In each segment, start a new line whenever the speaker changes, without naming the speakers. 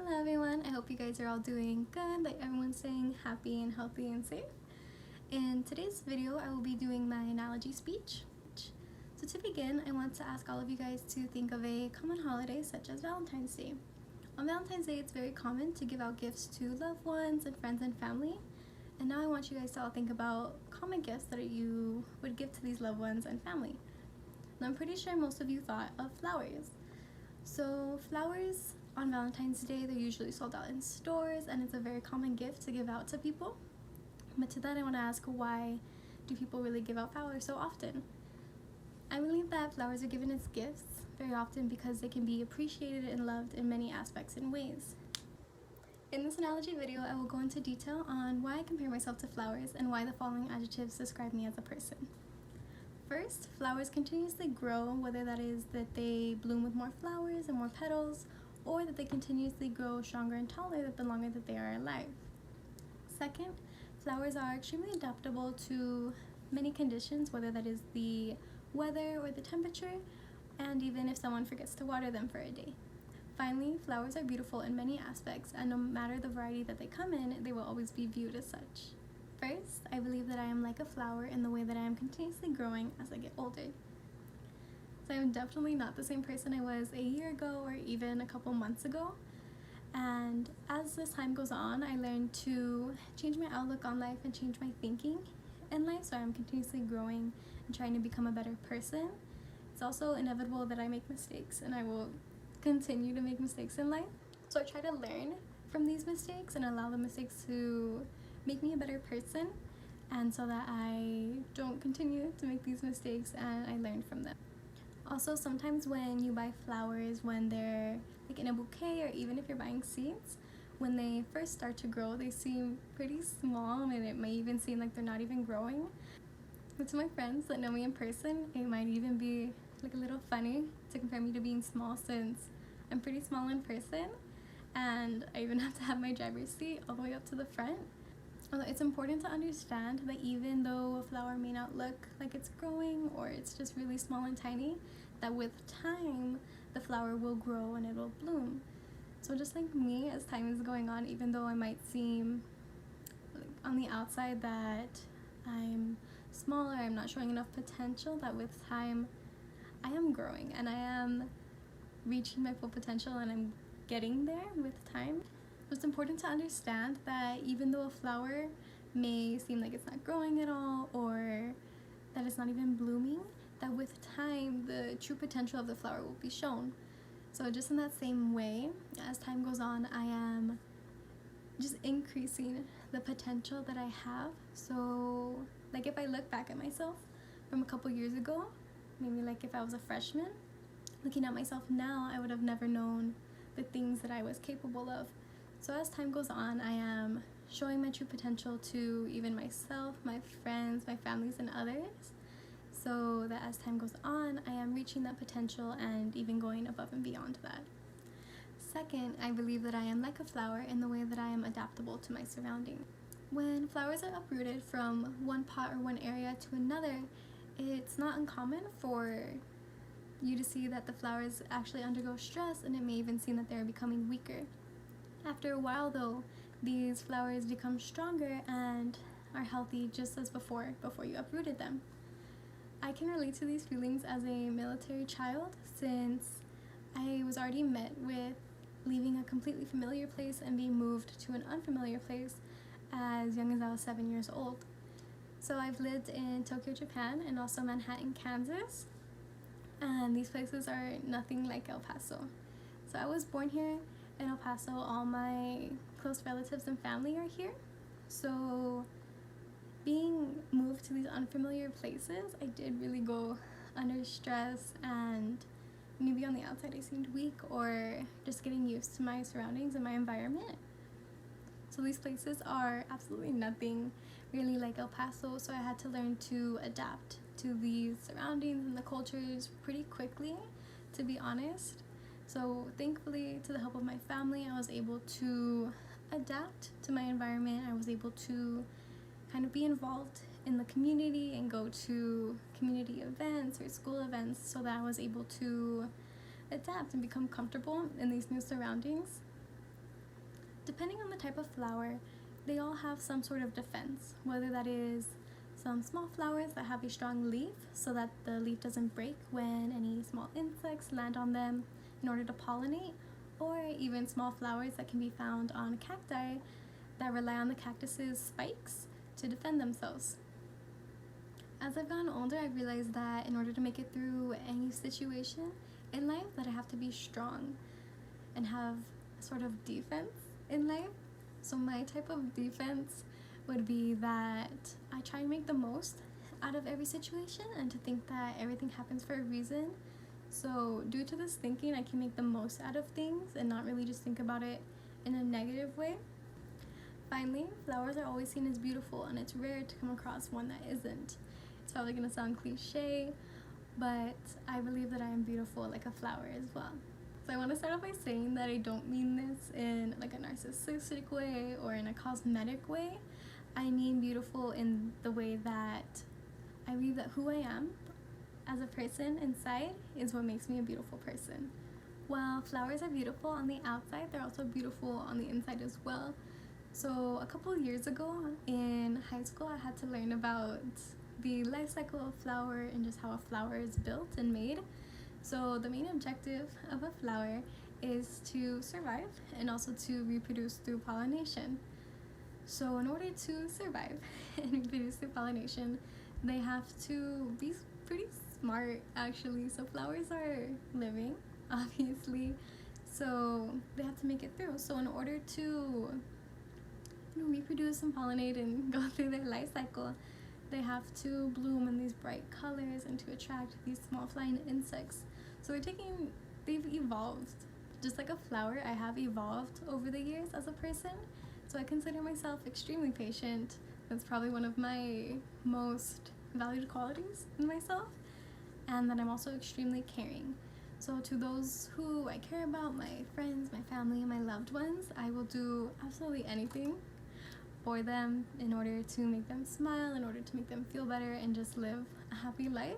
Hello everyone, I hope you guys are all doing good, that everyone's staying happy and healthy and safe. In today's video, I will be doing my analogy speech. So to begin, I want to ask all of you guys to think of a common holiday such as Valentine's Day. On Valentine's Day, it's very common to give out gifts to loved ones and friends and family. And now I want you guys to all think about common gifts that you would give to these loved ones and family. And I'm pretty sure most of you thought of flowers. So flowers on Valentine's Day, they're usually sold out in stores, and it's a very common gift to give out to people. But to that, I want to ask, why do people really give out flowers so often? I believe that flowers are given as gifts very often because they can be appreciated and loved in many aspects and ways. In this analogy video, I will go into detail on why I compare myself to flowers and why the following adjectives describe me as a person. First, flowers continuously grow, whether that is that they bloom with more flowers and more petals, or that they continuously grow stronger and taller the longer that they are alive. Second, flowers are extremely adaptable to many conditions, whether that is the weather or the temperature, and even if someone forgets to water them for a day. Finally, flowers are beautiful in many aspects, and no matter the variety that they come in, they will always be viewed as such. First, I believe that I am like a flower in the way that I am continuously growing as I get older. So I'm definitely not the same person I was a year ago or even a couple months ago. And as this time goes on, I learned to change my outlook on life and change my thinking in life, so I'm continuously growing and trying to become a better person. It's also inevitable that I make mistakes, and I will continue to make mistakes in life. So I try to learn from these mistakes and allow the mistakes to make me a better person, and so that I don't continue to make these mistakes and I learn from them. Also, sometimes when you buy flowers, when they're like in a bouquet, or even if you're buying seeds, when they first start to grow, they seem pretty small, and it may even seem like they're not even growing. But to my friends that know me in person, it might even be like a little funny to compare me to being small, since I'm pretty small in person, and I even have to have my driver's seat all the way up to the front. Although it's important to understand that even though a flower may not look like it's growing, or it's just really small and tiny, that with time the flower will grow and it will bloom. So just like me, as time is going on, even though I might seem like on the outside that I'm smaller, I'm not showing enough potential, that with time I am growing and I am reaching my full potential, and I'm getting there with time. It's important to understand that even though a flower may seem like it's not growing at all, or that it's not even blooming, that with time the true potential of the flower will be shown. So just in that same way, as time goes on, I am just increasing the potential that I have. So like if I look back at myself from a couple years ago, maybe like if I was a freshman, looking at myself now, I would have never known the things that I was capable of. So as time goes on, I am showing my true potential to even myself, my friends, my families, and others, so that as time goes on, I am reaching that potential and even going above and beyond that. Second, I believe that I am like a flower in the way that I am adaptable to my surroundings. When flowers are uprooted from one pot or one area to another, it's not uncommon for you to see that the flowers actually undergo stress, and it may even seem that they're becoming weaker. After a while though, these flowers become stronger and are healthy just as before you uprooted them. I can relate to these feelings as a military child, since I was already met with leaving a completely familiar place and being moved to an unfamiliar place as young as I was 7 years old. So I've lived in Tokyo, Japan, and also Manhattan, Kansas, and these places are nothing like El Paso. So I was born here in El Paso. All my close relatives and family are here. So being moved to these unfamiliar places, I did really go under stress, and maybe on the outside I seemed weak, or just getting used to my surroundings and my environment. So these places are absolutely nothing really like El Paso, so I had to learn to adapt to these surroundings and the cultures pretty quickly, to be honest. So thankfully, to the help of my family, I was able to adapt to my environment. I was able to kind of be involved in the community and go to community events or school events, so that I was able to adapt and become comfortable in these new surroundings. Depending on the type of flower, they all have some sort of defense, whether that is some small flowers that have a strong leaf so that the leaf doesn't break when any small insects land on them in order to pollinate, or even small flowers that can be found on cacti that rely on the cactus's spikes to defend themselves. As I've gotten older, I've realized that in order to make it through any situation in life, that I have to be strong and have a sort of defense in life. So my type of defense would be that I try and make the most out of every situation and to think that everything happens for a reason. So due to this thinking, I can make the most out of things and not really just think about it in a negative way. Finally, flowers are always seen as beautiful, and it's rare to come across one that isn't. It's probably gonna sound cliche, but I believe that I am beautiful like a flower as well. So I want to start off by saying that I don't mean this in like a narcissistic way or in a cosmetic way. I mean beautiful in the way that I believe that who I am as a person inside is what makes me a beautiful person. While flowers are beautiful on the outside, they're also beautiful on the inside as well. So a couple of years ago in high school, I had to learn about the life cycle of a flower and just how a flower is built and made. So the main objective of a flower is to survive and also to reproduce through pollination. So in order to survive and reproduce through pollination, they have to be pretty smart actually. So flowers are living, obviously, so they have to make it through. So in order to reproduce and pollinate and go through their life cycle, they have to bloom in these bright colors and to attract these small flying insects. So they've evolved. Just like a flower, I have evolved over the years as a person. So I consider myself extremely patient. That's probably one of my most valued qualities in myself. And that I'm also extremely caring. So to those who I care about, my friends, my family, my loved ones, I will do absolutely anything for them in order to make them smile, in order to make them feel better and just live a happy life.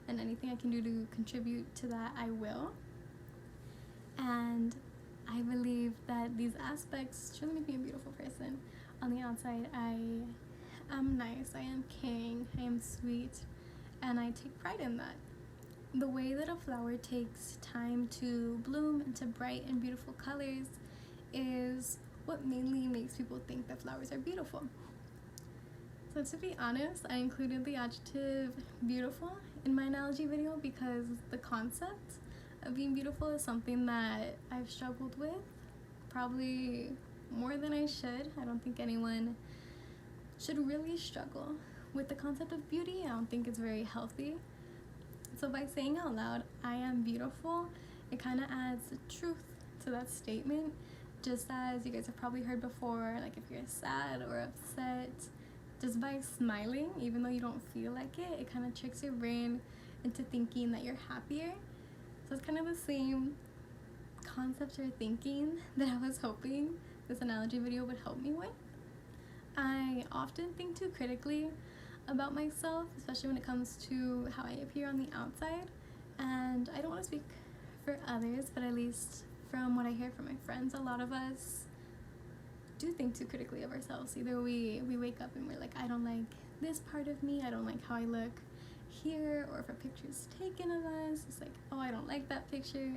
And anything I can do to contribute to that, I will. And I believe that these aspects truly make me a beautiful person. On the outside, I am nice, I am caring, I am sweet, and I take pride in that. The way that a flower takes time to bloom into bright and beautiful colors is what mainly makes people think that flowers are beautiful. So to be honest, I included the adjective beautiful in my analogy video because the concept of being beautiful is something that I've struggled with probably more than I should. I don't think anyone should really struggle with the concept of beauty. I don't think it's very healthy. So by saying out loud, I am beautiful, it kind of adds truth to that statement. Just as you guys have probably heard before, like if you're sad or upset, just by smiling, even though you don't feel like it kind of tricks your brain into thinking that you're happier. So it's kind of the same concept or thinking that I was hoping this analogy video would help me with. I often think too critically about myself, especially when it comes to how I appear on the outside. And I don't want to speak for others, but at least from what I hear from my friends, a lot of us do think too critically of ourselves. Either we wake up and we're like, I don't like this part of me, I don't like how I look here, or if a picture's taken of us, it's like, oh, I don't like that picture.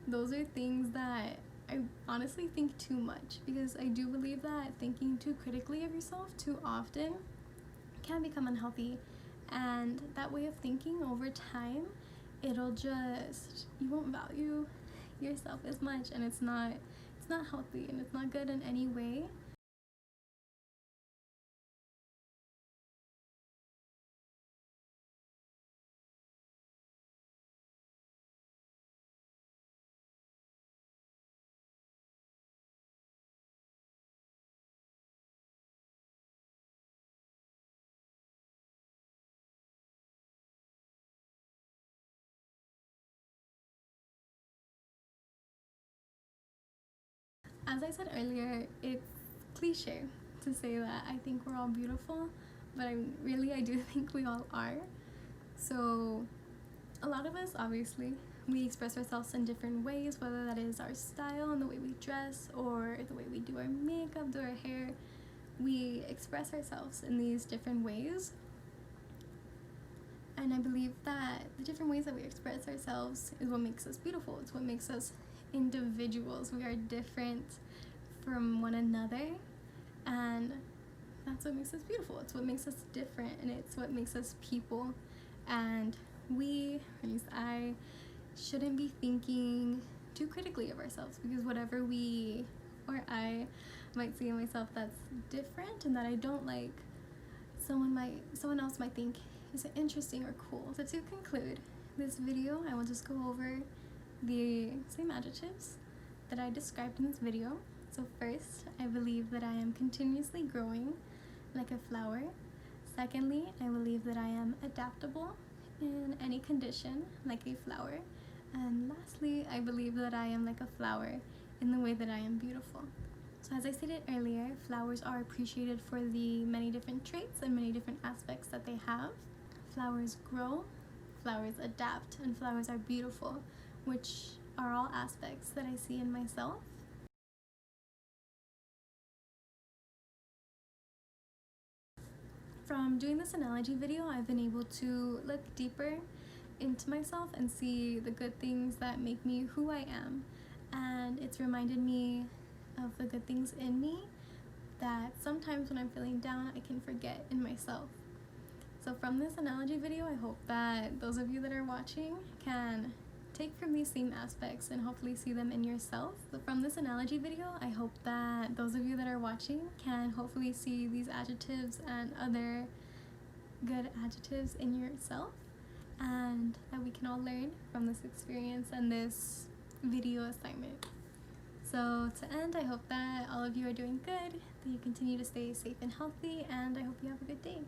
Those are things that I honestly think too much, because I do believe that thinking too critically of yourself too often can become unhealthy, and that way of thinking over time, you won't value yourself as much, and it's not healthy and it's not good in any way. As I said earlier, it's cliche to say that I think we're all beautiful, but I do think we all are. So a lot of us, obviously, We express ourselves in different ways, whether that is our style and the way we dress or the way we do our makeup, do our hair. We express ourselves in these different ways. And I believe that the different ways that we express ourselves is what makes us beautiful. It's what makes us individuals. We are different from one another, and that's what makes us beautiful. It's what makes us different, and it's what makes us people. And we, or at least I, shouldn't be thinking too critically of ourselves, because whatever we or I might see in myself that's different and that I don't like, someone else might think is interesting or cool. So to conclude this video, I will just go over the same adjectives that I described in this video. So first, I believe that I am continuously growing like a flower. Secondly, I believe that I am adaptable in any condition like a flower. And lastly, I believe that I am like a flower in the way that I am beautiful. So as I stated earlier, flowers are appreciated for the many different traits and many different aspects that they have. Flowers grow, flowers adapt, and flowers are beautiful, which are all aspects that I see in myself. From doing this analogy video, I've been able to look deeper into myself and see the good things that make me who I am. And it's reminded me of the good things in me that sometimes when I'm feeling down, I can forget in myself. So from this analogy video, I hope that those of you that are watching can take from these same aspects and hopefully see them in yourself. So from this analogy video, I hope that those of you that are watching can hopefully see these adjectives and other good adjectives in yourself, and that we can all learn from this experience and this video assignment. So to end, I hope that all of you are doing good, that you continue to stay safe and healthy, and I hope you have a good day.